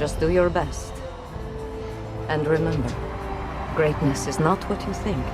Just do your best. And remember, greatness is not what you think.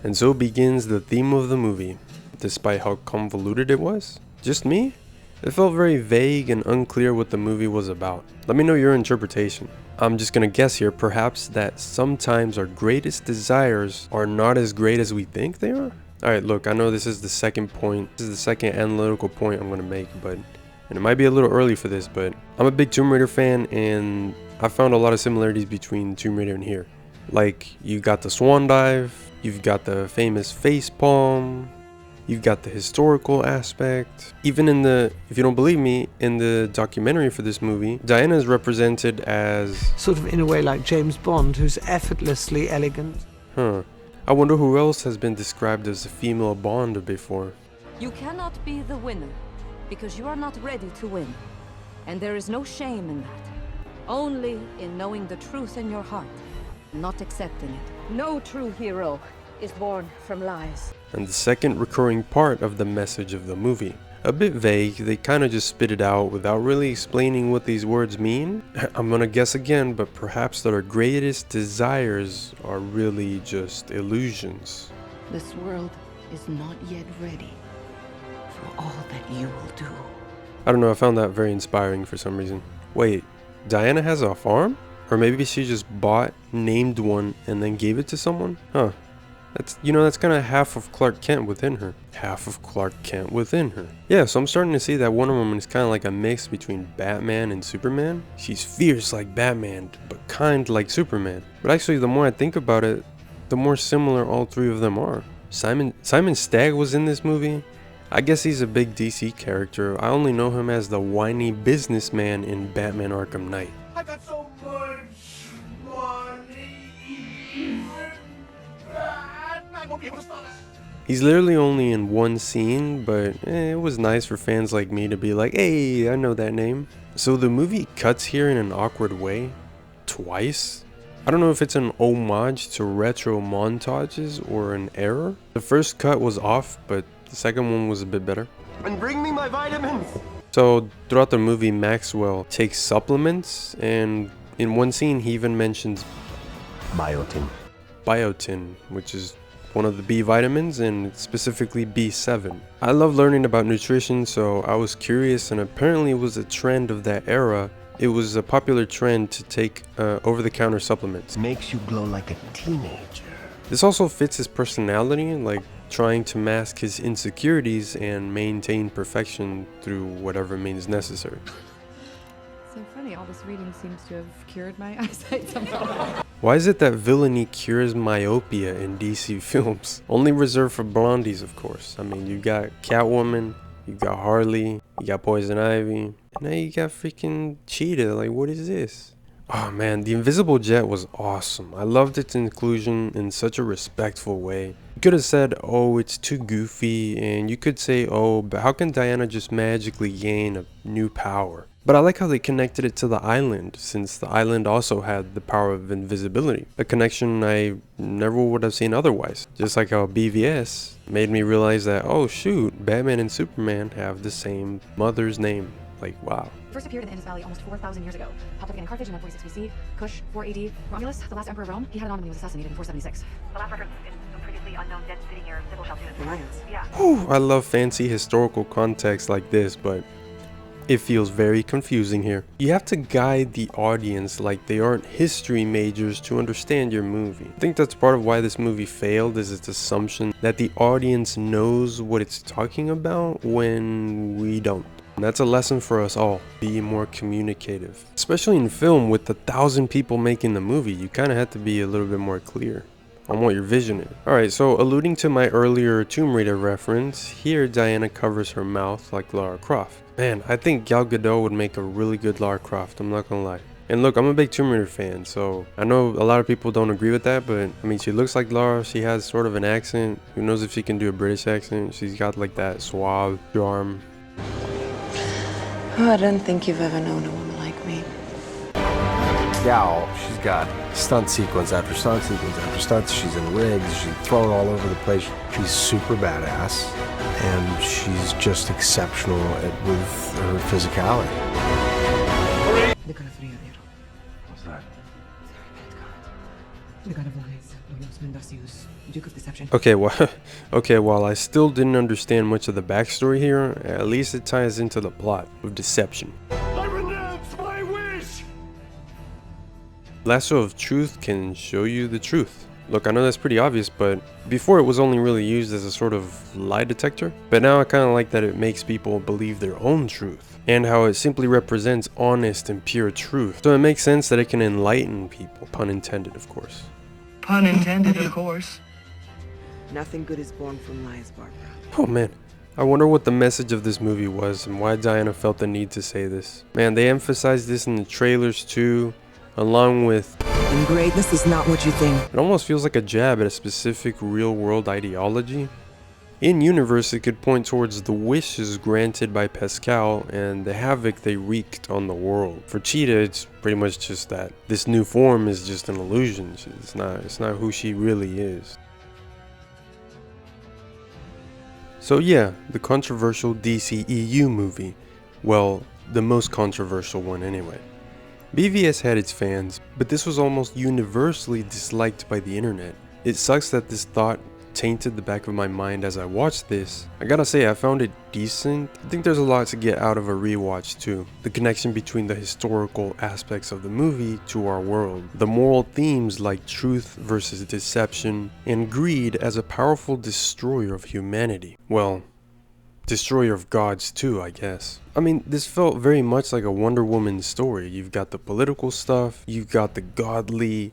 And so begins the theme of the movie. Despite how convoluted it was, just me? It felt very vague and unclear what the movie was about. Let me know your interpretation. I'm just gonna guess here, perhaps that sometimes our greatest desires are not as great as we think they are? Alright, look, I know this is the second point. This is the second analytical point I'm gonna make, and it might be a little early for this, but I'm a big Tomb Raider fan, and I found a lot of similarities between Tomb Raider and here. Like, you got the swan dive, you've got the famous face palm, you've got the historical aspect. Even in the, if you don't believe me, in the documentary for this movie, Diana is represented as... sort of in a way like James Bond, who's effortlessly elegant. Huh. I wonder who else has been described as a female Bond before. You cannot be the winner, because you are not ready to win. And there is no shame in that. Only in knowing the truth in your heart, not accepting it. No true hero is born from lies. And the second recurring part of the message of the movie. A bit vague, they kind of just spit it out without really explaining what these words mean. I'm gonna guess again, but perhaps that our greatest desires are really just illusions. This world is not yet ready for all that you will do. I don't know, I found that very inspiring for some reason. Wait, Diana has a farm? Or maybe she just bought, named one, and then gave it to someone? Huh. That's, you know, that's kind of half of Clark Kent within her. Half of Clark Kent within her. Yeah, so I'm starting to see that Wonder Woman is kind of like a mix between Batman and Superman. She's fierce like Batman, but kind like Superman. But actually, the more I think about it, the more similar all three of them are. Simon Stagg was in this movie. I guess he's a big DC character. I only know him as the whiny businessman in Batman Arkham Knight. I got so much money. I won't be able to stop. He's literally only in one scene, but it was nice for fans like me to be like, hey, I know that name. So the movie cuts here in an awkward way, twice. I don't know if it's an homage to retro montages or an error. The first cut was off, but the second one was a bit better. And bring me my vitamins. So throughout the movie, Maxwell takes supplements, and in one scene he even mentions biotin, which is one of the B vitamins, and specifically B7. I love learning about nutrition, so I was curious, and apparently it was a trend of that era. It was a popular trend to take over-the-counter supplements. Makes you glow like a teenager. This also fits his personality, like trying to mask his insecurities and maintain perfection through whatever means necessary. So funny, all this reading seems to have cured my eyesight somehow. Why is it that villainy cures myopia in DC films? Only reserved for blondies, of course. I mean, you got Catwoman, you got Harley, you got Poison Ivy, and now you got freaking Cheetah. Like, what is this? Oh man, the Invisible Jet was awesome. I loved its inclusion in such a respectful way. You could have said, oh, it's too goofy, and you could say, oh, but how can Diana just magically gain a new power? But I like how they connected it to the island, since the island also had the power of invisibility. A connection I never would have seen otherwise. Just like how BVS made me realize that, oh shoot, Batman and Superman have the same mother's name. Like, wow. First appeared in the Indus Valley almost 4,000 years ago. Popped up again in Carthage in 146 BC, Kush 480, Romulus, the last emperor of Rome, he had it on when he was assassinated in 476. The last record in some previously unknown dead city near Sybil Chaldean. The Mayans. Yeah. Whew, I love fancy historical context like this, but it feels very confusing here. You have to guide the audience like they aren't history majors to understand your movie. I think that's part of why this movie failed, is its assumption that the audience knows what it's talking about when we don't. And that's a lesson for us all. Be more communicative. Especially in film with 1,000 people making the movie, you kind of have to be a little bit more clear on what your vision is. Alright, so alluding to my earlier Tomb Raider reference, here Diana covers her mouth like Lara Croft. Man, I think Gal Gadot would make a really good Lara Croft, I'm not gonna lie. And look, I'm a big Tomb Raider fan, so I know a lot of people don't agree with that, but I mean, she looks like Lara, she has sort of an accent. Who knows if she can do a British accent? She's got like that suave charm. Oh, I don't think you've ever known a woman like me. Gal, she's got stunt sequence after stunt sequence after stunt. She's in rigs, she's thrown all over the place. She's super badass, and she's just exceptional with her physicality. that? The god of lies, Logos Mendocius, Duke of Deception. Okay, while I still didn't understand much of the backstory here, at least it ties into the plot of deception. I renounce my wish! Lasso of truth can show you the truth. Look, I know that's pretty obvious, but before it was only really used as a sort of lie detector. But now I kind of like that it makes people believe their own truth, and how it simply represents honest and pure truth. So it makes sense that it can enlighten people, pun intended of course. Pun intended, of course. Nothing good is born from lies, Barbara. Oh man, I wonder what the message of this movie was and why Diana felt the need to say this. Man, they emphasized this in the trailers too, along with... And greatness is not what you think. It almost feels like a jab at a specific real-world ideology. In universe, it could point towards the wishes granted by Pascal and the havoc they wreaked on the world. For Cheetah, it's pretty much just that this new form is just an illusion. It's not who she really is. So yeah, the controversial DCEU movie. Well, the most controversial one anyway. BVS had its fans, but this was almost universally disliked by the internet. It sucks that this thought tainted the back of my mind as I watched this. I gotta say, I found it decent. I think there's a lot to get out of a rewatch too. The connection between the historical aspects of the movie to our world. The moral themes like truth versus deception, and greed as a powerful destroyer of humanity. Well, destroyer of gods too, I guess. I mean, this felt very much like a Wonder Woman story. You've got the political stuff, you've got the godly,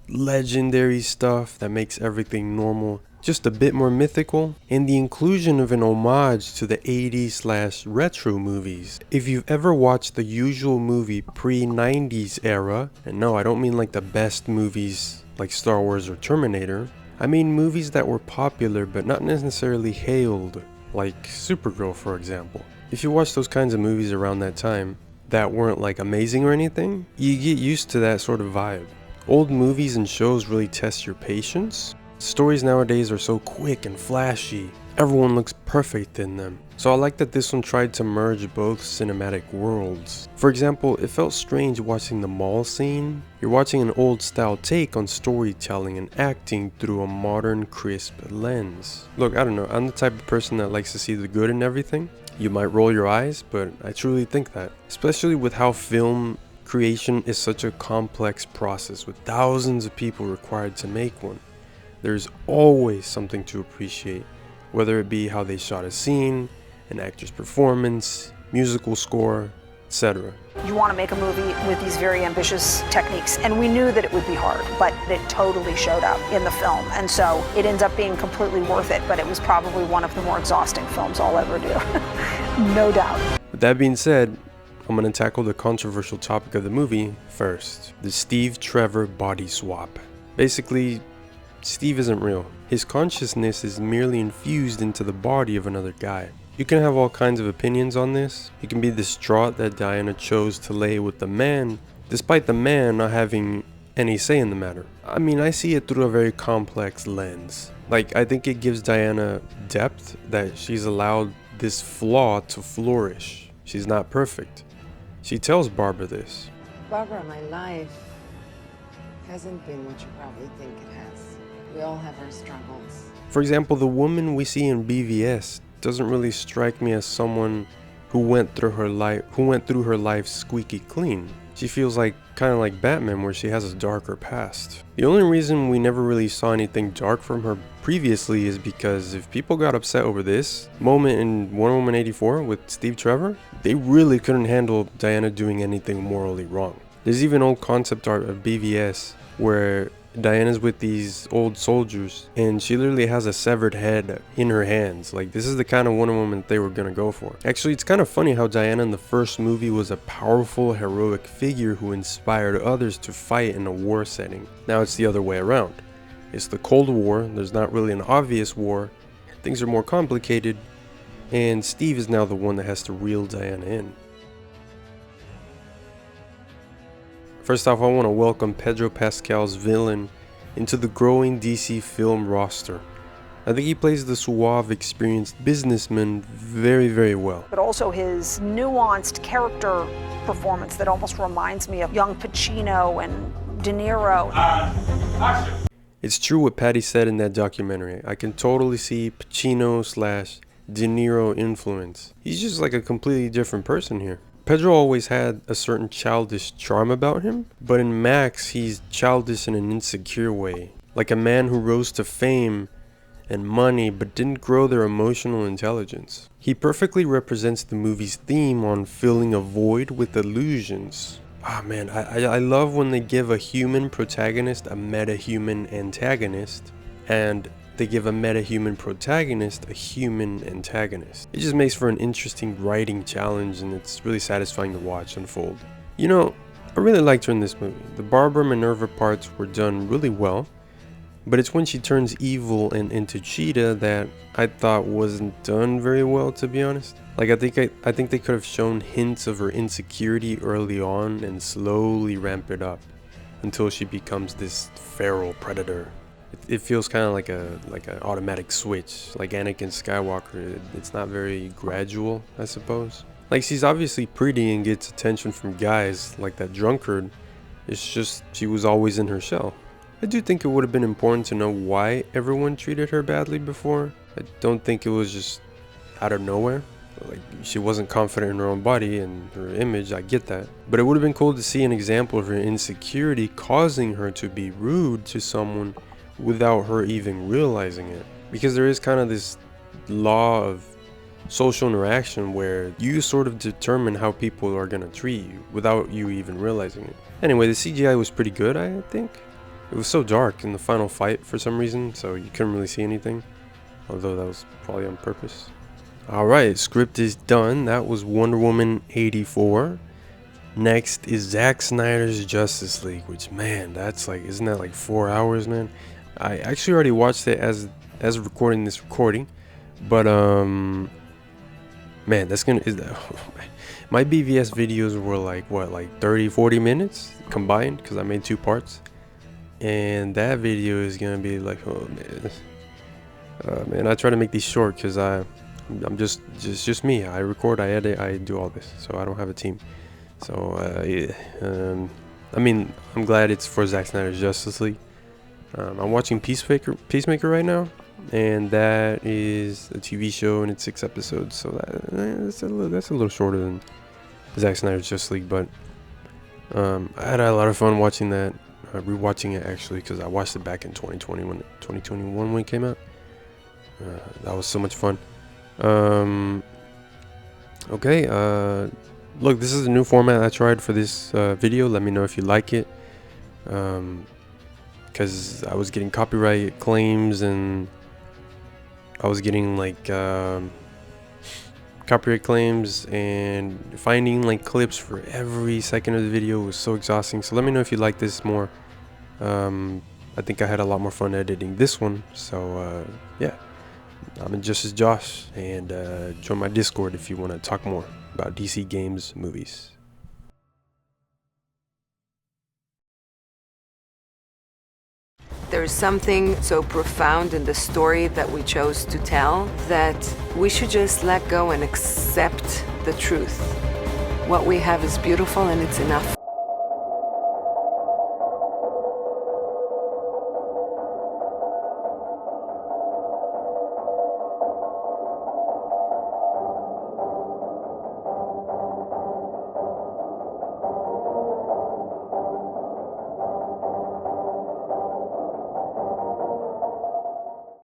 legendary stuff that makes everything normal just a bit more mythical, and the inclusion of an homage to the 80s/retro movies. If you've ever watched the usual movie pre-90s era, and no, I don't mean like the best movies like Star Wars or Terminator, I mean movies that were popular but not necessarily hailed, like Supergirl for example. If you watch those kinds of movies around that time that weren't like amazing or anything, you get used to that sort of vibe. Old movies and shows really test your patience. Stories nowadays are so quick and flashy, everyone looks perfect in them. So I like that this one tried to merge both cinematic worlds. For example, it felt strange watching the mall scene. You're watching an old style take on storytelling and acting through a modern crisp lens. Look, I don't know, I'm the type of person that likes to see the good in everything. You might roll your eyes, but I truly think that. Especially with how film creation is such a complex process with thousands of people required to make one. There's always something to appreciate, whether it be how they shot a scene, an actor's performance, musical score, etc. You want to make a movie with these very ambitious techniques, and we knew that it would be hard, but it totally showed up in the film, and so it ends up being completely worth it, but it was probably one of the more exhausting films I'll ever do. No doubt. With that being said, I'm going to tackle the controversial topic of the movie first. The Steve Trevor body swap. Basically, Steve isn't real. His consciousness is merely infused into the body of another guy. You can have all kinds of opinions on this. You can be distraught that Diana chose to lay with the man, despite the man not having any say in the matter. I mean, I see it through a very complex lens. Like, I think it gives Diana depth that she's allowed this flaw to flourish. She's not perfect. She tells Barbara this. Barbara, my life hasn't been what you probably think it has. We all have our struggles. For example, the woman we see in BVS doesn't really strike me as someone who went through her life squeaky clean. She feels like kind of like Batman, where she has a darker past. The only reason we never really saw anything dark from her previously is because if people got upset over this moment in Wonder Woman 84 with Steve Trevor, they really couldn't handle Diana doing anything morally wrong. There's even old concept art of BVS where Diana's with these old soldiers and she literally has a severed head in her hands. Like, this is the kind of Wonder Woman that they were gonna go for. Actually, it's kind of funny how Diana in the first movie was a powerful, heroic figure who inspired others to fight in a war setting. Now it's the other way around. It's the Cold War, there's not really an obvious war, things are more complicated, and Steve is now the one that has to reel Diana in. First off, I want to welcome Pedro Pascal's villain into the growing DC film roster. I think he plays the suave, experienced businessman very, very well. But also his nuanced character performance that almost reminds me of young Pacino and De Niro. It's true what Patty said in that documentary. I can totally see Pacino/De Niro influence. He's just like a completely different person here. Pedro always had a certain childish charm about him, but in Max, he's childish in an insecure way. Like a man who rose to fame and money but didn't grow their emotional intelligence. He perfectly represents the movie's theme on filling a void with illusions. Ah man, I love when they give a human protagonist a meta-human antagonist, and they give a meta-human protagonist a human antagonist. It just makes for an interesting writing challenge, and it's really satisfying to watch unfold. You know, I really liked her in this movie. The Barbara Minerva parts were done really well, but it's when she turns evil and into Cheetah that I thought wasn't done very well, to be honest. Like I think they could have shown hints of her insecurity early on and slowly ramp it up until she becomes this feral predator. It feels kind of like an automatic switch, like Anakin Skywalker. It's not very gradual, I suppose. Like, she's obviously pretty and gets attention from guys like that drunkard. It's just she was always in her shell. I do think it would have been important to know why everyone treated her badly before. I don't think it was just out of nowhere. Like, she wasn't confident in her own body and her image, I get that. But it would have been cool to see an example of her insecurity causing her to be rude to someone without her even realizing it. Because there is kind of this law of social interaction where you sort of determine how people are going to treat you without you even realizing it. Anyway, the CGI was pretty good, I think. It was so dark in the final fight for some reason, so you couldn't really see anything. Although that was probably on purpose. Alright, script is done. That was Wonder Woman 84. Next is Zack Snyder's Justice League, which, man, that's like, isn't that like 4 hours, man? I actually already watched it as recording this recording. But, man, that's gonna, my BVS videos were like, what, like 30-40 minutes combined, because I made 2 parts. And that video is gonna be like, oh man, man, I try to make these short because I'm just me. I record, I edit, I do all this, so I don't have a team. So yeah, I mean, I'm glad it's for Zack Snyder's Justice League. I'm watching Peacemaker right now, and that is a TV show and it's 6 episodes, so that's a little shorter than Zack Snyder's Justice League. But I had a lot of fun watching that. Rewatching it actually, because I watched it back in 2021 when it came out. That was so much fun. Okay, look, this is a new format I tried for this video. Let me know if you like it, because I was getting copyright claims and I was getting like copyright claims, and finding like clips for every second of the video was so exhausting. So let me know if you like this more. I think I had a lot more fun editing this one. So yeah, I'm in Justice Josh, and join my Discord if you want to talk more about DC games, movies. There's something so profound in the story that we chose to tell that we should just let go and accept the truth. What we have is beautiful and it's enough.